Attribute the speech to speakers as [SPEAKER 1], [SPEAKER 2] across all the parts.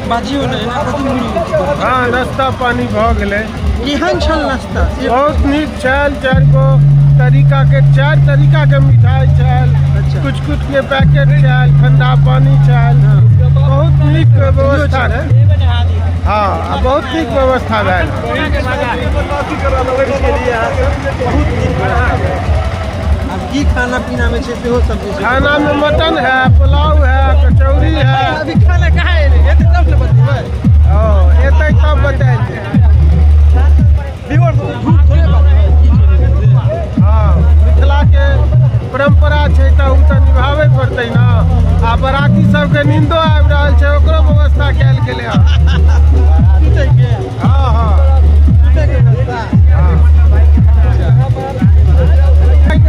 [SPEAKER 1] बाजियो ने
[SPEAKER 2] हाँ नाश्ता पानी भ गेलै।
[SPEAKER 1] केहन छल नाश्ता?
[SPEAKER 2] बहुत नीक छल। 4 तरीका के मिठाई छल।
[SPEAKER 1] अच्छा।
[SPEAKER 2] कुछ के पैकेट छल, ठंडा पानी छल। बहुत नीक व्यवस्था है। हाँ बहुत नीक व्यवस्था भेल।
[SPEAKER 1] अब की खाना पीना में से हो सब?
[SPEAKER 2] खाना में मटन है, पुलाव है, कचौड़ी है।
[SPEAKER 1] अभी खाना कहाँ है? तब से बतेबै।
[SPEAKER 2] एतै तब बताएल। हाँ मिथिला के परंपरा है तो निभावे पड़ते ना। आ बराती सबके नींदो आबि रहा है, ओकरो व्यवस्था कल गेलै। हाँ हाँ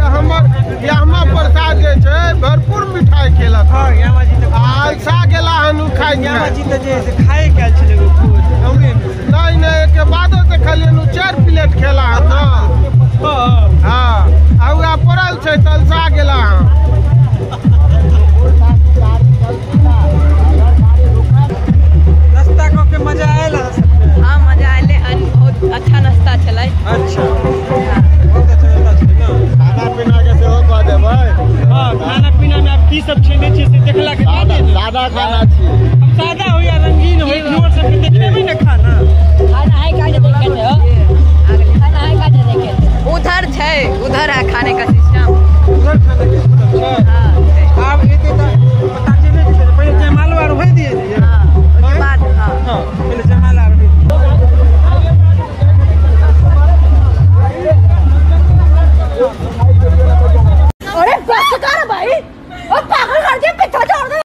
[SPEAKER 2] हमर यामा प्रसाद जे छै भरपूर मिठाई खेलक। आलसा गेला हन खाई
[SPEAKER 1] खाए कैल छलै
[SPEAKER 2] नहीं एक बादो से खलियन 4 प्लेट खेला हन ना। हाँ आ पड़ल छै तलसा गेला हन।
[SPEAKER 1] नाश्ता कऽ के मजा आयल?
[SPEAKER 3] हाँ मजा आयल हन, बहुत अच्छा नाश्ता छलै।
[SPEAKER 1] अच्छा
[SPEAKER 3] बहुत अच्छा नाश्ता छलै ना।
[SPEAKER 2] खाना पीना के सेहो कह देबै।
[SPEAKER 1] हाँ खाना पीना में आप की सब छेने छियै से देखला के बाद
[SPEAKER 2] सादा खाना छी।
[SPEAKER 1] अब सादा हो या रंगीन हो, व्यूअर सब के देखेबै ना खाना।
[SPEAKER 3] खाना है का देखे हो? खाना है का देखे? उधर है खाने का।